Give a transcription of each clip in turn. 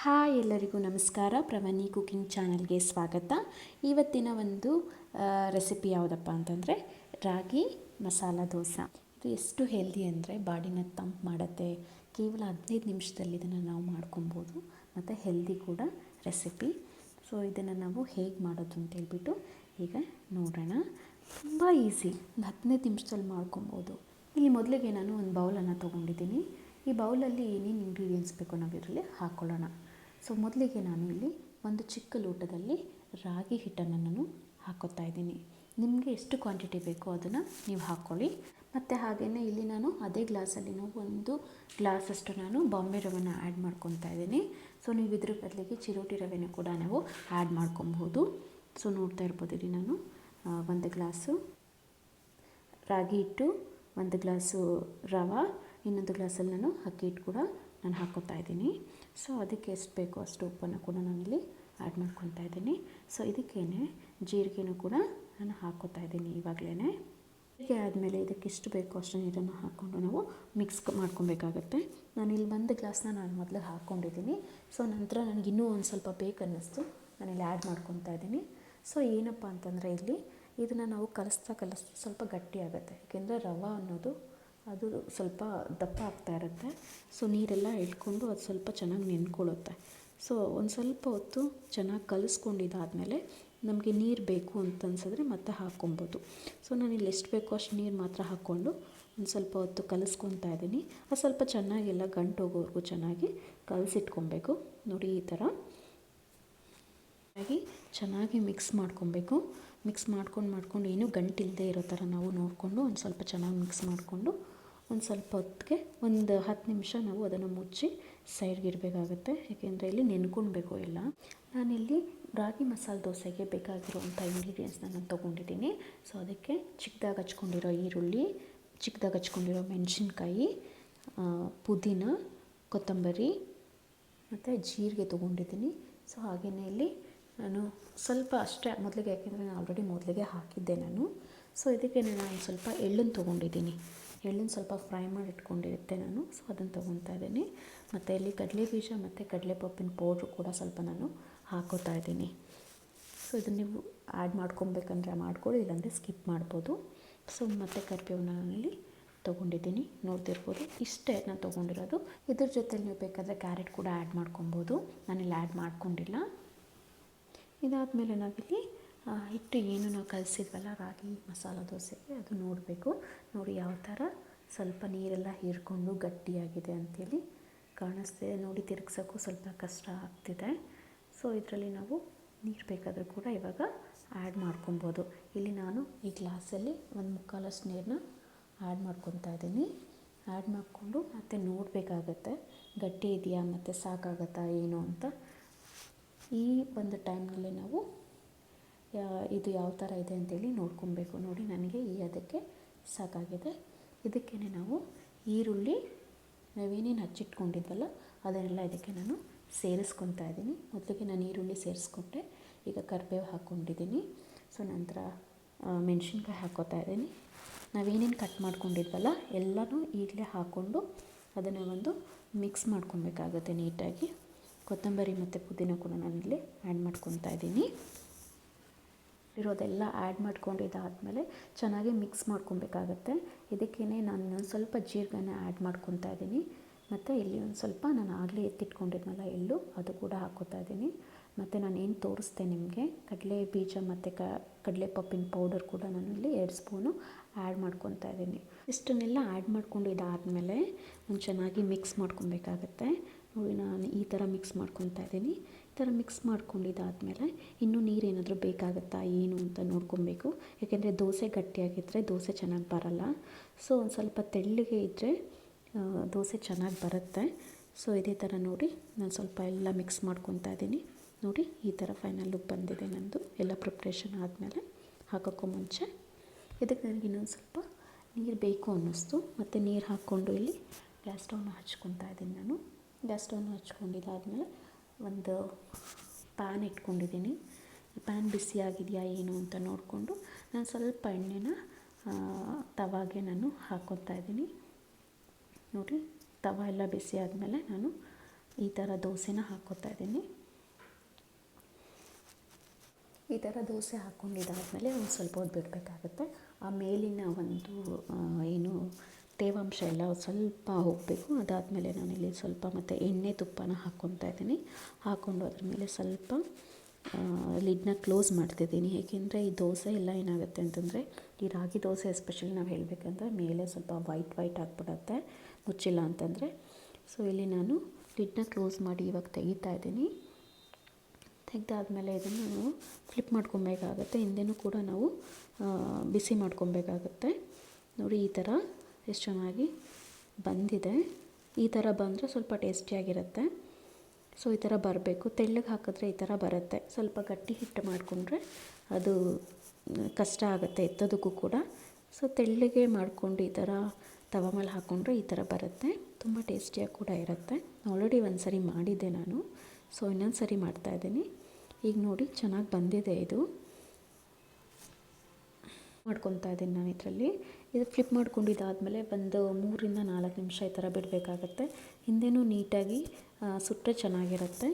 Hi ಎಲ್ಲರಿಗೂ ನಮಸ್ಕಾರ. ಪ್ರವನಿ cooking ಚಾನಲ್ಗೆ ಸ್ವಾಗತ. ಇವತ್ತಿನ ಒಂದು ರೆಸಿಪಿ ಯಾವುದಪ್ಪ ಅಂತಂದರೆ ರಾಗಿ ಮಸಾಲ ದೋಸೆ. ಇದು ಎಷ್ಟು ಹೆಲ್ದಿ ಅಂದರೆ ಬಾಡಿನ ತಂಪು ಮಾಡುತ್ತೆ. ಕೇವಲ 15 ನಿಮಿಷದಲ್ಲಿ ಇದನ್ನು ನಾವು ಮಾಡ್ಕೊಬೋದು ಮತ್ತು ಹೆಲ್ದಿ ಕೂಡ ರೆಸಿಪಿ. ಸೊ ಇದನ್ನು ನಾವು ಹೇಗೆ ಮಾಡೋದು ಅಂತ ಹೇಳ್ಬಿಟ್ಟು ಈಗ ನೋಡೋಣ. ತುಂಬ ಈಸಿ, ಒಂದು 15 ನಿಮಿಷದಲ್ಲಿ ಮಾಡ್ಕೊಬೋದು. ಇಲ್ಲಿ ಮೊದಲಿಗೆ ನಾನು ಒಂದು ಬೌಲನ್ನು ತೊಗೊಂಡಿದ್ದೀನಿ. ಈ ಬೌಲಲ್ಲಿ ಏನೇನು ಇಂಗ್ರೀಡಿಯೆಂಟ್ಸ್ ಬೇಕೋ ನಾವು ಇದರಲ್ಲಿ ಹಾಕ್ಕೊಳ್ಳೋಣ. ಸೊ ಮೊದಲಿಗೆ ನಾನು ಇಲ್ಲಿ ಒಂದು ಚಿಕ್ಕ ಲೋಟದಲ್ಲಿ ರಾಗಿ ಹಿಟ್ಟನ್ನು ನಾನು ಹಾಕ್ಕೊತಾ ಇದ್ದೀನಿ. ನಿಮಗೆ ಎಷ್ಟು ಕ್ವಾಂಟಿಟಿ ಬೇಕೋ ಅದನ್ನು ನೀವು ಹಾಕ್ಕೊಳ್ಳಿ. ಮತ್ತು ಹಾಗೆಯೇ ಇಲ್ಲಿ ನಾನು ಅದೇ ಗ್ಲಾಸಲ್ಲಿ ಒಂದು ಗ್ಲಾಸಷ್ಟು ನಾನು ಬಾಂಬೆ ರವೆನ ಆ್ಯಡ್ ಮಾಡ್ಕೊತಾ ಇದ್ದೀನಿ. ಸೊ ನೀವು ಇದ್ರ ಬದಲಿಗೆ ಚಿರೋಟಿ ರವೆನೂ ಕೂಡ ನಾವು ಆ್ಯಡ್ ಮಾಡ್ಕೊಬಹುದು. ಸೊ ನೋಡ್ತಾ ಇರ್ಬೋದು, ಇಲ್ಲಿ ನಾನು ಒಂದು ಗ್ಲಾಸು ರಾಗಿ ಹಿಟ್ಟು, ಒಂದು ಗ್ಲಾಸು ರವೆ, ಇನ್ನೊಂದು ಗ್ಲಾಸಲ್ಲಿ ನಾನು ಅಕ್ಕಿ ಹಿಟ್ಟು ಕೂಡ ನಾನು ಹಾಕ್ಕೊತಾ ಇದ್ದೀನಿ. ಸೊ ಅದಕ್ಕೆ ಎಷ್ಟು ಬೇಕೋ ಅಷ್ಟು ಉಪ್ಪನ್ನು ಕೂಡ ನಾನಿಲ್ಲಿ ಆ್ಯಡ್ ಮಾಡ್ಕೊತಾ ಇದ್ದೀನಿ. ಸೊ ಇದಕ್ಕೇನೆ ಜೀರಿಗೆನೂ ಕೂಡ ನಾನು ಹಾಕ್ಕೊತಾ ಇದ್ದೀನಿ ಇವಾಗಲೇ. ಹೀಗೆ ಆದಮೇಲೆ ಇದಕ್ಕೆ ಎಷ್ಟು ಬೇಕೋ ಅಷ್ಟು ನೀರನ್ನು ಹಾಕ್ಕೊಂಡು ನಾವು ಮಿಕ್ಸ್ ಮಾಡ್ಕೊಬೇಕಾಗತ್ತೆ. ನಾನಿಲ್ಲಿ ಒಂದು ಗ್ಲಾಸ್ನ ನಾನು ಮೊದಲು ಹಾಕ್ಕೊಂಡಿದ್ದೀನಿ. ಸೊ ನಂತರ ನನಗೆ ಇನ್ನೂ ಒಂದು ಸ್ವಲ್ಪ ಬೇಕನ್ನಿಸ್ತು, ನಾನಿಲ್ಲಿ ಆ್ಯಡ್ ಮಾಡ್ಕೊತಾ ಇದ್ದೀನಿ. ಸೊ ಏನಪ್ಪ ಅಂತಂದರೆ ಇಲ್ಲಿ ಇದನ್ನು ನಾವು ಕಲಿಸ್ತಾ ಸ್ವಲ್ಪ ಗಟ್ಟಿ ಆಗುತ್ತೆ. ಏಕೆಂದರೆ ರವೆ ಅನ್ನೋದು ಅದು ಸ್ವಲ್ಪ ದಪ್ಪ ಆಗ್ತಾ ಇರುತ್ತೆ. ಸೊ ನೀರೆಲ್ಲ ಇಟ್ಕೊಂಡು ಅದು ಸ್ವಲ್ಪ ಚೆನ್ನಾಗಿ ನೆನ್ಕೊಳ್ಳುತ್ತೆ. ಸೊ ಒಂದು ಸ್ವಲ್ಪ ಹೊತ್ತು ಚೆನ್ನಾಗಿ ಕಲಿಸ್ಕೊಂಡಿದ್ದಾದಮೇಲೆ ನಮಗೆ ನೀರು ಬೇಕು ಅಂತ ಅನ್ಸಿದ್ರೆ ಮತ್ತೆ ಹಾಕ್ಕೊಬೋದು. ಸೊ ನಾನಿಲ್ಲಿ ಎಷ್ಟು ಬೇಕೋ ಅಷ್ಟು ನೀರು ಮಾತ್ರ ಹಾಕ್ಕೊಂಡು ಒಂದು ಸ್ವಲ್ಪ ಹೊತ್ತು ಕಲಿಸ್ಕೊತಾ ಇದ್ದೀನಿ. ಅದು ಸ್ವಲ್ಪ ಚೆನ್ನಾಗೆಲ್ಲ ಗಂಟು ಹೋಗೋವರೆಗೂ ಚೆನ್ನಾಗಿ ಕಲಸಿಟ್ಕೊಬೇಕು. ನೋಡಿ, ಈ ಥರ ಚೆನ್ನಾಗಿ ಮಿಕ್ಸ್ ಮಾಡ್ಕೊಬೇಕು. ಮಿಕ್ಸ್ ಮಾಡ್ಕೊಂಡು ಏನೂ ಗಂಟಿಲ್ಲದೆ ಇರೋ ಥರ ನಾವು ನೋಡಿಕೊಂಡು ಒಂದು ಸ್ವಲ್ಪ ಚೆನ್ನಾಗಿ ಮಿಕ್ಸ್ ಮಾಡಿಕೊಂಡು ಒಂದು ಸ್ವಲ್ಪ ಹೊತ್ತಿಗೆ ಒಂದು 10 ನಿಮಿಷ ನಾವು ಅದನ್ನು ಮುಚ್ಚಿ ಸೈಡ್ಗೆ ಇಡಬೇಕಾಗುತ್ತೆ. ಏಕೆಂದರೆ ಇಲ್ಲಿ ನೆನ್ಕೊಳ್ಬೇಕು ಎಲ್ಲ. ನಾನಿಲ್ಲಿ ರಾಗಿ ಮಸಾಲೆ ದೋಸೆಗೆ ಬೇಕಾಗಿರುವಂಥ ಇಂಗ್ರೀಡಿಯೆಂಟ್ಸ್ನ ನಾನು ತೊಗೊಂಡಿದ್ದೀನಿ. ಸೊ ಅದಕ್ಕೆ ಚಿಕ್ಕದಾಗಿ ಹಚ್ಕೊಂಡಿರೋ ಈರುಳ್ಳಿ, ಚಿಕ್ಕದಾಗಿ ಹಚ್ಕೊಂಡಿರೋ ಮೆಣಸಿನ್ಕಾಯಿ, ಪುದೀನ, ಕೊತ್ತಂಬರಿ ಮತ್ತು ಜೀರಿಗೆ ತೊಗೊಂಡಿದ್ದೀನಿ. ಸೊ ಹಾಗೆಯೇ ಇಲ್ಲಿ ನಾನು ಸ್ವಲ್ಪ ಅಷ್ಟೇ ಮೊದಲಿಗೆ, ಯಾಕೆಂದರೆ ನಾನು ಆಲ್ರೆಡಿ ಮೊದಲಿಗೆ ಹಾಕಿದ್ದೆ ನಾನು. ಸೊ ಇದಕ್ಕೆ ನಾನು ಸ್ವಲ್ಪ ಎಳ್ಳನ್ನು ತೊಗೊಂಡಿದ್ದೀನಿ. ಎಳ್ಳನ್ನು ಸ್ವಲ್ಪ ಫ್ರೈ ಮಾಡಿ ಇಟ್ಕೊಂಡಿರುತ್ತೆ ನಾನು. ಸೊ ಅದನ್ನು ತೊಗೊತಾ ಇದ್ದೀನಿ. ಮತ್ತು ಇಲ್ಲಿ ಕಡಲೆ ಬೀಜ ಮತ್ತು ಕಡಲೆಪಪ್ಪಿನ ಪೌಡ್ರು ಕೂಡ ಸ್ವಲ್ಪ ನಾನು ಹಾಕೋತಾ ಇದ್ದೀನಿ. ಸೊ ಇದನ್ನು ನೀವು ಆ್ಯಡ್ ಮಾಡ್ಕೊಬೇಕಂದ್ರೆ ಮಾಡ್ಕೊಳ್ಳಿ, ಇಲ್ಲಾಂದರೆ ಸ್ಕಿಪ್ ಮಾಡ್ಬೋದು. ಸೊ ಮತ್ತು ಕರಿಬೇವನ್ನ ನಾನಿಲ್ಲಿ ತೊಗೊಂಡಿದ್ದೀನಿ, ನೋಡ್ತಿರ್ಬೋದು. ಇಷ್ಟೇ ನಾನು ತೊಗೊಂಡಿರೋದು. ಇದ್ರ ಜೊತೆಲಿ ನೀವು ಬೇಕಾದರೆ ಕ್ಯಾರೆಟ್ ಕೂಡ ಆ್ಯಡ್ ಮಾಡ್ಕೊಬೋದು. ನಾನಿಲ್ಲಿ ಆ್ಯಡ್ ಮಾಡ್ಕೊಂಡಿಲ್ಲ. ಇದಾದಮೇಲೆ ನಾವಿಲ್ಲಿ ಹಿಟ್ಟು ಏನು ನಾವು ಕಲಸಿದ್ವಲ್ಲ ರಾಗಿ ಮಸಾಲ ದೋಸೆಗೆ, ಅದು ನೋಡಬೇಕು. ನೋಡಿ ಯಾವ ಥರ ಸ್ವಲ್ಪ ನೀರೆಲ್ಲ ಹೀರ್ಕೊಂಡು ಗಟ್ಟಿಯಾಗಿದೆ ಅಂಥೇಳಿ ಕಾಣಿಸ್ತಿದೆ. ನೋಡಿ, ತಿರುಗ್ಸೋಕ್ಕೂ ಸ್ವಲ್ಪ ಕಷ್ಟ ಆಗ್ತಿದೆ. ಸೊ ಇದರಲ್ಲಿ ನಾವು ನೀರು ಬೇಕಾದರೂ ಕೂಡ ಇವಾಗ ಆ್ಯಡ್ ಮಾಡ್ಕೊಬೋದು. ಇಲ್ಲಿ ನಾನು ಈ ಗ್ಲಾಸಲ್ಲಿ 1/4 ನೀರನ್ನ ಆ್ಯಡ್ ಮಾಡ್ಕೊತಾ ಇದ್ದೀನಿ. ಆ್ಯಡ್ ಮಾಡಿಕೊಂಡು ಮತ್ತೆ ನೋಡಬೇಕಾಗತ್ತೆ ಗಟ್ಟಿ ಇದೆಯಾ ಮತ್ತು ಸಾಕಾಗತ್ತಾ ಏನು ಅಂತ. ಈ ಒಂದು ಟೈಮ್ನಲ್ಲಿ ನಾವು ಇದು ಯಾವ ಥರ ಇದೆ ಅಂತೇಳಿ ನೋಡ್ಕೊಬೇಕು. ನೋಡಿ, ನನಗೆ ಅದಕ್ಕೆ ಸಾಕಾಗಿದೆ. ಇದಕ್ಕೇ ನಾವು ಈರುಳ್ಳಿ ನಾವೇನೇನು ಹಚ್ಚಿಟ್ಕೊಂಡಿದ್ವಲ್ಲ ಅದನ್ನೆಲ್ಲ ಇದಕ್ಕೆ ನಾನು ಸೇರಿಸ್ಕೊತಾ ಇದ್ದೀನಿ. ಮೊದಲಿಗೆ ನಾನು ಈರುಳ್ಳಿ ಸೇರಿಸ್ಕೊಂಡೆ, ಈಗ ಕರಿಬೇವು ಹಾಕ್ಕೊಂಡಿದ್ದೀನಿ. ಸೊ ನಂತರ ಮೆಣಸಿನ್ಕಾಯಿ ಹಾಕ್ಕೋತಾ ಇದ್ದೀನಿ. ನಾವೇನೇನು ಕಟ್ ಮಾಡ್ಕೊಂಡಿದ್ವಲ್ಲ ಎಲ್ಲನೂ ಈಗಲೇ ಹಾಕ್ಕೊಂಡು ಅದನ್ನು ಒಂದು ಮಿಕ್ಸ್ ಮಾಡ್ಕೊಬೇಕಾಗುತ್ತೆ ನೀಟಾಗಿ. ಕೊತ್ತಂಬರಿ ಮತ್ತು ಪುದೀನ ಕೂಡ ನಾನಿಲ್ಲಿ ಆ್ಯಡ್ ಮಾಡ್ಕೊತಾ ಇದ್ದೀನಿ. ಇರೋದೆಲ್ಲ ಆ್ಯಡ್ ಮಾಡ್ಕೊಂಡಿದ್ದಾದಮೇಲೆ ಚೆನ್ನಾಗಿ ಮಿಕ್ಸ್ ಮಾಡ್ಕೊಬೇಕಾಗತ್ತೆ. ಇದಕ್ಕೇ ನಾನು ಸ್ವಲ್ಪ ಜೀರಿಗೆನ ಆ್ಯಡ್ ಮಾಡ್ಕೊತಾ ಇದ್ದೀನಿ. ಮತ್ತು ಇಲ್ಲಿ ಒಂದು ಸ್ವಲ್ಪ ನಾನು ಆಗಲೇ ಎತ್ತಿಟ್ಕೊಂಡಿದ್ನಲ್ಲ ಎಳ್ಳು, ಅದು ಕೂಡ ಹಾಕ್ಕೋತಾ ಇದ್ದೀನಿ. ಮತ್ತು ನಾನು ಏನು ತೋರಿಸ್ದೆ ನಿಮಗೆ ಕಡಲೆ ಬೀಜ ಮತ್ತು ಕಡಲೆಪಪ್ಪಿನ ಪೌಡರ್ ಕೂಡ ನಾನು ಇಲ್ಲಿ 2 ಸ್ಪೂನು ಆ್ಯಡ್ ಮಾಡ್ಕೊತಾ ಇದ್ದೀನಿ. ಇಷ್ಟನ್ನೆಲ್ಲ ಆ್ಯಡ್ ಮಾಡ್ಕೊಂಡಿದ್ದಾದಮೇಲೆ ನಾನು ಚೆನ್ನಾಗಿ ಮಿಕ್ಸ್ ಮಾಡ್ಕೊಬೇಕಾಗತ್ತೆ. ನೋಡಿ, ನಾನು ಈ ಥರ ಮಿಕ್ಸ್ ಮಾಡ್ಕೊತಾ ಇದ್ದೀನಿ. ಈ ಥರ ಮಿಕ್ಸ್ ಮಾಡ್ಕೊಂಡಿದ್ದಾದಮೇಲೆ ಇನ್ನೂ ನೀರೇನಾದರೂ ಬೇಕಾಗುತ್ತಾ ಏನು ಅಂತ ನೋಡ್ಕೊಬೇಕು. ಯಾಕೆಂದರೆ ದೋಸೆ ಗಟ್ಟಿಯಾಗಿದ್ದರೆ ದೋಸೆ ಚೆನ್ನಾಗಿ ಬರಲ್ಲ. ಸೊ ಒಂದು ಸ್ವಲ್ಪ ತೆಳ್ಳಗೆ ಇದ್ದರೆ ದೋಸೆ ಚೆನ್ನಾಗಿ ಬರುತ್ತೆ. ಸೊ ಇದೇ ಥರ ನೋಡಿ ನಾನು ಸ್ವಲ್ಪ ಎಲ್ಲ ಮಿಕ್ಸ್ ಮಾಡ್ಕೊತಾ ಇದ್ದೀನಿ. ನೋಡಿ, ಈ ಥರ ಫೈನಲ್ ಲುಕ್ ಬಂದಿದೆ ನನ್ನದು. ಎಲ್ಲ ಪ್ರಿಪ್ರೇಷನ್ ಆದಮೇಲೆ ಹಾಕೋಕ್ಕೂ ಮುಂಚೆ ಇದಕ್ಕೆ ನನಗೆ ಇನ್ನೊಂದು ಸ್ವಲ್ಪ ನೀರು ಬೇಕು ಅನ್ನಿಸ್ತು. ಮತ್ತು ನೀರು ಹಾಕ್ಕೊಂಡು ಇಲ್ಲಿ ಗ್ಯಾಸ್ ಸ್ಟವ್ನ ಹಚ್ಕೊತಾ ಇದ್ದೀನಿ ನಾನು. ಗ್ಯಾಸ್ ಸ್ಟವ್ನ ಹಚ್ಕೊಂಡಿದ್ದಾದಮೇಲೆ ಒಂದು ಪ್ಯಾನ್ ಇಟ್ಕೊಂಡಿದ್ದೀನಿ. ಪ್ಯಾನ್ ಬಿಸಿಯಾಗಿದೆಯಾ ಏನು ಅಂತ ನೋಡಿಕೊಂಡು ನಾನು ಸ್ವಲ್ಪ ಎಣ್ಣೆನ ತವಾಗೆ ನಾನು ಹಾಕ್ಕೊತಾ ಇದ್ದೀನಿ. ನೋಡಿ, ತವ ಎಲ್ಲ ಬಿಸಿ ಆದಮೇಲೆ ನಾನು ಈ ಥರ ದೋಸೆನ ಹಾಕ್ಕೋತಾ ಇದ್ದೀನಿ. ಈ ಥರ ದೋಸೆ ಹಾಕ್ಕೊಂಡಿದ್ದಾದಮೇಲೆ ಒಂದು ಸ್ವಲ್ಪ ಹೊತ್ತು ಬಿಡಬೇಕಾಗುತ್ತೆ. ಆ ಮೇಲಿನ ಒಂದು ಏನು ತೇವಾಂಶ ಎಲ್ಲ ಸ್ವಲ್ಪ ಹೋಗಬೇಕು. ಅದಾದಮೇಲೆ ನಾನಿಲ್ಲಿ ಸ್ವಲ್ಪ ಮತ್ತು ಎಣ್ಣೆ ತುಪ್ಪನ ಹಾಕ್ಕೊತಾ ಇದ್ದೀನಿ. ಹಾಕ್ಕೊಂಡು ಅದ್ರ ಮೇಲೆ ಸ್ವಲ್ಪ ಲಿಡ್ನ ಕ್ಲೋಸ್ ಮಾಡ್ತಿದ್ದೀನಿ. ಏಕೆಂದರೆ ಈ ದೋಸೆ ಎಲ್ಲ ಏನಾಗುತ್ತೆ ಅಂತಂದರೆ, ಈ ರಾಗಿ ದೋಸೆ ಎಸ್ಪೆಷಲಿ ನಾವು ಹೇಳಬೇಕಂದ್ರೆ ಮೇಲೆ ಸ್ವಲ್ಪ ವೈಟ್ ಆಗಿಬಿಡುತ್ತೆ ಮುಚ್ಚಿಲ್ಲ ಅಂತಂದರೆ. ಸೊ ಇಲ್ಲಿ ನಾನು ಲಿಡ್ನ ಕ್ಲೋಸ್ ಮಾಡಿ ಇವಾಗ ತೆಗಿತಾ ಇದ್ದೀನಿ. ತೆಗೆದಾದ್ಮೇಲೆ ಇದನ್ನು ನಾವು ಫ್ಲಿಪ್ ಮಾಡ್ಕೊಬೇಕಾಗತ್ತೆ. ಹಿಂದೆನೂ ಕೂಡ ನಾವು ಬಿಸಿ ಮಾಡ್ಕೊಬೇಕಾಗತ್ತೆ. ನೋಡಿ ಈ ಥರ ಎಷ್ಟು ಚೆನ್ನಾಗಿ ಬಂದಿದೆ. ಈ ಥರ ಬಂದರೆ ಸ್ವಲ್ಪ ಟೇಸ್ಟಿಯಾಗಿರುತ್ತೆ. ಸೊ ಈ ಥರ ಬರಬೇಕು. ತೆಳ್ಳಗೆ ಹಾಕಿದ್ರೆ ಈ ಥರ ಬರುತ್ತೆ. ಸ್ವಲ್ಪ ಗಟ್ಟಿ ಹಿಟ್ಟು ಮಾಡಿಕೊಂಡ್ರೆ ಅದು ಕಷ್ಟ ಆಗುತ್ತೆ ಎತ್ತೋದಕ್ಕೂ ಕೂಡ. ಸೊ ತೆಳ್ಳಗೆ ಮಾಡಿಕೊಂಡು ಈ ಥರ ತವ ಮೇಲೆ ಹಾಕ್ಕೊಂಡ್ರೆ ಈ ಥರ ಬರುತ್ತೆ. ತುಂಬ ಟೇಸ್ಟಿಯಾಗಿ ಕೂಡ ಇರುತ್ತೆ. ಆಲ್ರೆಡಿ ಒಂದು ಸರಿ ಮಾಡಿದ್ದೆ ನಾನು. ಸೊ ಇನ್ನೊಂದು ಸರಿ ಮಾಡ್ತಾಯಿದ್ದೀನಿ. ಈಗ ನೋಡಿ ಚೆನ್ನಾಗಿ ಬಂದಿದೆ. ಇದು ಮಾಡ್ಕೊತಾ ಇದ್ದೀನಿ ನಾನು ಇದರಲ್ಲಿ. ಇದು ಫ್ಲಿಪ್ ಮಾಡ್ಕೊಂಡಿದ್ದಾದಮೇಲೆ ಒಂದು 3-4 ನಿಮಿಷ ಈ ಥರ ಬಿಡಬೇಕಾಗತ್ತೆ. ಹಿಂದೆನೂ ನೀಟಾಗಿ ಸುಟ್ಟರೆ ಚೆನ್ನಾಗಿರುತ್ತೆ.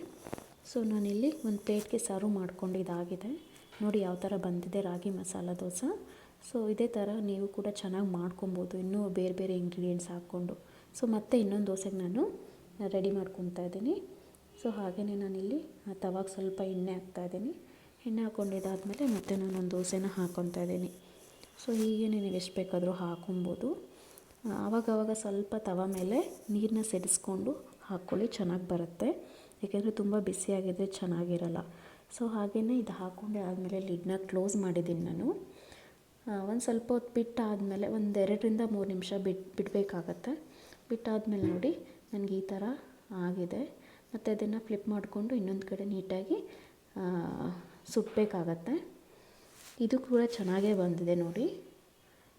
ಸೊ ನಾನಿಲ್ಲಿ ಒಂದು ಪ್ಲೇಟ್ಗೆ ಸರ್ವ್ ಮಾಡ್ಕೊಂಡಿದ್ದಾಗಿದೆ. ನೋಡಿ ಯಾವ ಥರ ಬಂದಿದೆ ರಾಗಿ ಮಸಾಲ ದೋಸೆ. ಸೊ ಇದೇ ಥರ ನೀವು ಕೂಡ ಚೆನ್ನಾಗಿ ಮಾಡ್ಕೊಬೋದು, ಇನ್ನೂ ಬೇರೆ ಬೇರೆ ಇಂಗ್ರೀಡಿಯೆಂಟ್ಸ್ ಹಾಕ್ಕೊಂಡು. ಸೊ ಮತ್ತೆ ಇನ್ನೊಂದು ದೋಸೆಗೆ ನಾನು ರೆಡಿ ಮಾಡ್ಕೊತಾ ಇದ್ದೀನಿ. ಸೊ ಹಾಗೆಯೇ ನಾನಿಲ್ಲಿ ತವಾಗೆ ಸ್ವಲ್ಪ ಎಣ್ಣೆ ಹಾಕ್ತಾಯಿದ್ದೀನಿ. ಎಣ್ಣೆ ಹಾಕ್ಕೊಂಡಿದ್ದಾದಮೇಲೆ ಮತ್ತೆ ನಾನೊಂದು ದೋಸೆನ ಹಾಕ್ಕೊತಾ ಇದ್ದೀನಿ. ಸೊ ಹೀಗೆ ನೀವು ಎಷ್ಟು ಬೇಕಾದರೂ ಹಾಕ್ಕೊಬೋದು. ಆವಾಗವಾಗ ಸ್ವಲ್ಪ ತವ ಮೇಲೆ ನೀರನ್ನ ಸೇರಿಸ್ಕೊಂಡು ಹಾಕ್ಕೊಳ್ಳಿ, ಚೆನ್ನಾಗಿ ಬರುತ್ತೆ. ಏಕೆಂದರೆ ತುಂಬ ಬಿಸಿಯಾಗಿದ್ದರೆ ಚೆನ್ನಾಗಿರಲ್ಲ. ಸೊ ಹಾಗೆಯೇ ಇದು ಹಾಕ್ಕೊಂಡೆ ಆದಮೇಲೆ ಲಿಡ್ನ ಕ್ಲೋಸ್ ಮಾಡಿದ್ದೀನಿ ನಾನು. ಒಂದು ಸ್ವಲ್ಪ ಹೊತ್ತು ಬಿಟ್ಟಾದಮೇಲೆ ಒಂದು 2-3 ನಿಮಿಷ ಬಿಡಬೇಕಾಗತ್ತೆ. ಬಿಟ್ಟಾದಮೇಲೆ ನೋಡಿ ನನಗೆ ಈ ಥರ ಆಗಿದೆ. ಮತ್ತು ಅದನ್ನು ಫ್ಲಿಪ್ ಮಾಡಿಕೊಂಡು ಇನ್ನೊಂದು ಕಡೆ ನೀಟಾಗಿ ಸುಡಬೇಕಾಗತ್ತೆ. ಇದು ಕೂಡ ಚೆನ್ನಾಗೇ ಬಂದಿದೆ. ನೋಡಿ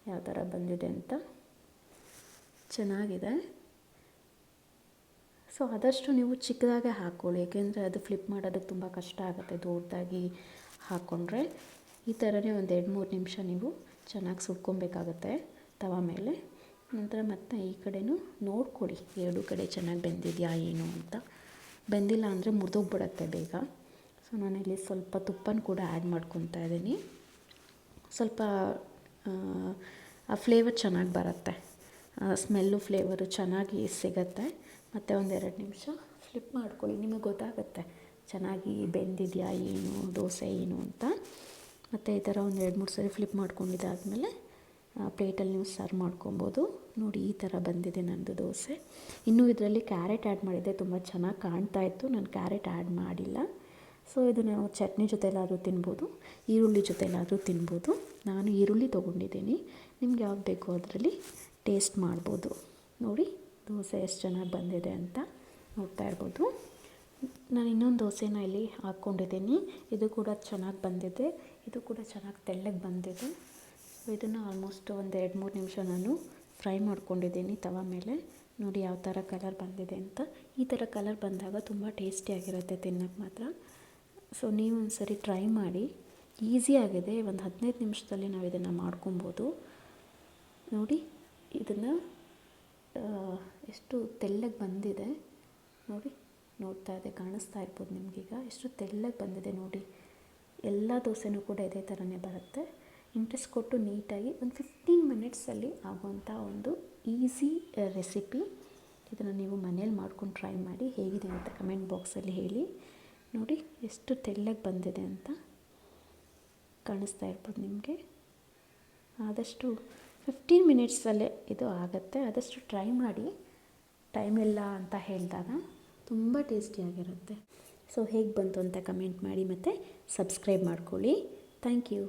ಯಾವ ಥರ ಬಂದಿದೆ ಅಂತ, ಚೆನ್ನಾಗಿದೆ. ಸೊ ಆದಷ್ಟು ನೀವು ಚಿಕ್ಕದಾಗೆ ಹಾಕ್ಕೊಳ್ಳಿ, ಏಕೆಂದರೆ ಅದು ಫ್ಲಿಪ್ ಮಾಡೋದಕ್ಕೆ ತುಂಬ ಕಷ್ಟ ಆಗುತ್ತೆ ದೊಡ್ಡದಾಗಿ ಹಾಕ್ಕೊಂಡ್ರೆ. ಈ ಥರನೇ ಒಂದು 2-3 ನಿಮಿಷ ನೀವು ಚೆನ್ನಾಗಿ ಸುಟ್ಕೊಬೇಕಾಗತ್ತೆ ತವ ಮೇಲೆ. ನಂತರ ಮತ್ತೆ ಈ ಕಡೆನೂ ನೋಡ್ಕೊಳ್ಳಿ, ಎರಡು ಕಡೆ ಚೆನ್ನಾಗಿ ಬೆಂದಿದೆಯಾ ಏನು ಅಂತ. ಬೆಂದಿಲ್ಲ ಅಂದರೆ ಮುರಿದೋಗ್ಬಿಡತ್ತೆ ಬೇಗ. ಸೊ ನಾನಿಲ್ಲಿ ಸ್ವಲ್ಪ ತುಪ್ಪನ ಕೂಡ ಆ್ಯಡ್ ಮಾಡ್ಕೊತಾ ಇದ್ದೀನಿ. ಸ್ವಲ್ಪ ಆ ಫ್ಲೇವರ್ ಚೆನ್ನಾಗಿ ಬರುತ್ತೆ, ಸ್ಮೆಲ್ಲು ಫ್ಲೇವರು ಚೆನ್ನಾಗಿ ಸಿಗುತ್ತೆ. ಮತ್ತು ಒಂದು 2 ನಿಮಿಷ ಫ್ಲಿಪ್ ಮಾಡ್ಕೊಳ್ಳಿ, ನಿಮಗೆ ಗೊತ್ತಾಗುತ್ತೆ ಚೆನ್ನಾಗಿ ಬೆಂದಿದೆಯಾ ಏನು ದೋಸೆ ಏನು ಅಂತ. ಮತ್ತು ಈ ಥರ ಒಂದು 2-3 ಸರಿ ಫ್ಲಿಪ್ ಮಾಡ್ಕೊಂಡಿದ್ದಾದಮೇಲೆ ಪ್ಲೇಟಲ್ಲಿ ನೀವು ಸರ್ವ್ ಮಾಡ್ಕೊಬೋದು. ನೋಡಿ ಈ ಥರ ಬಂದಿದೆ ನನ್ನದು ದೋಸೆ. ಇನ್ನೂ ಇದರಲ್ಲಿ ಕ್ಯಾರೆಟ್ ಆ್ಯಡ್ ಮಾಡಿದ್ದೆ, ತುಂಬ ಚೆನ್ನಾಗಿ ಕಾಣ್ತಾ ಇತ್ತು. ನಾನು ಕ್ಯಾರೆಟ್ ಆ್ಯಡ್ ಮಾಡಿಲ್ಲ. ಸೊ ಇದು ನಾವು ಚಟ್ನಿ ಜೊತೆಲಾದರೂ ತಿನ್ಬೋದು, ಈರುಳ್ಳಿ ಜೊತೆಲಾದರೂ ತಿನ್ಬೋದು. ನಾನು ಈರುಳ್ಳಿ ತೊಗೊಂಡಿದ್ದೀನಿ, ನಿಮ್ಗೆ ಯಾವ್ದು ಬೇಕೋ ಅದರಲ್ಲಿ ಟೇಸ್ಟ್ ಮಾಡ್ಬೋದು. ನೋಡಿ ದೋಸೆ ಎಷ್ಟು ಚೆನ್ನಾಗಿ ಬಂದಿದೆ ಅಂತ ನೋಡ್ತಾ ಇರ್ಬೋದು. ನಾನು ಇನ್ನೊಂದು ದೋಸೆನ ಇಲ್ಲಿ ಹಾಕ್ಕೊಂಡಿದ್ದೀನಿ. ಇದು ಕೂಡ ಚೆನ್ನಾಗಿ ಬಂದಿದೆ, ಇದು ಕೂಡ ಚೆನ್ನಾಗಿ ತೆಳ್ಳಗೆ ಬಂದಿದೆ. ಸೊ ಇದನ್ನು ಆಲ್ಮೋಸ್ಟ್ ಒಂದು 2-3 ನಿಮಿಷ ನಾನು ಫ್ರೈ ಮಾಡ್ಕೊಂಡಿದ್ದೀನಿ ತವ ಮೇಲೆ. ನೋಡಿ ಯಾವ ಥರ ಕಲರ್ ಬಂದಿದೆ ಅಂತ. ಈ ಥರ ಕಲರ್ ಬಂದಾಗ ತುಂಬ ಟೇಸ್ಟಿಯಾಗಿರುತ್ತೆ ತಿನ್ನೋಕ್ಕೆ ಮಾತ್ರ. ಸೊ ನೀವು ಒಂದು ಸರಿ ಟ್ರೈ ಮಾಡಿ, ಈಸಿಯಾಗಿದೆ. ಒಂದು 15 ನಿಮಿಷದಲ್ಲಿ ನಾವು ಇದನ್ನು ಮಾಡ್ಕೊಬೋದು. ನೋಡಿ ಇದನ್ನು ಎಷ್ಟು ತೆಳ್ಳಗೆ ಬಂದಿದೆ ನೋಡಿ, ನೋಡ್ತಾ ಇದೆ, ಕಾಣಿಸ್ತಾ ಇರ್ಬೋದು ನಿಮಗೀಗ ಎಷ್ಟು ತೆಳ್ಳಗೆ ಬಂದಿದೆ ನೋಡಿ. ಎಲ್ಲ ದೋಸೆನೂ ಕೂಡ ಇದೇ ಥರನೇ ಬರುತ್ತೆ. ಇಂಟ್ರೆಸ್ಟ್ ಕೊಟ್ಟು ನೀಟಾಗಿ ಒಂದು 15 ಮಿನಿಟ್ಸಲ್ಲಿ ಆಗುವಂಥ ಒಂದು ಈಸಿ ರೆಸಿಪಿ. ಇದನ್ನು ನೀವು ಮನೇಲಿ ಮಾಡ್ಕೊಂಡು ಟ್ರೈ ಮಾಡಿ, ಹೇಗಿದೆ ಅಂತ ಕಮೆಂಟ್ ಬಾಕ್ಸಲ್ಲಿ ಹೇಳಿ. ನೋಡಿ ಎಷ್ಟು ತೆಳ್ಳಗೆ ಬಂದಿದೆ ಅಂತ ಕಾಣಿಸ್ತಾ ಇರ್ಬೋದು ನಿಮಗೆ. ಆದಷ್ಟು 15 ಮಿನಿಟ್ಸಲ್ಲೇ ಇದು ಆಗುತ್ತೆ. ಆದಷ್ಟು ಟ್ರೈ ಮಾಡಿ, ಟೈಮ್ ಇಲ್ಲ ಅಂತ ಹೇಳಿದಾಗ ತುಂಬ ಟೇಸ್ಟಿಯಾಗಿರುತ್ತೆ. ಸೊ ಹೇಗೆ ಬಂತು ಅಂತ ಕಮೆಂಟ್ ಮಾಡಿ ಮತ್ತು ಸಬ್ಸ್ಕ್ರೈಬ್ ಮಾಡ್ಕೊಳ್ಳಿ. Thank you.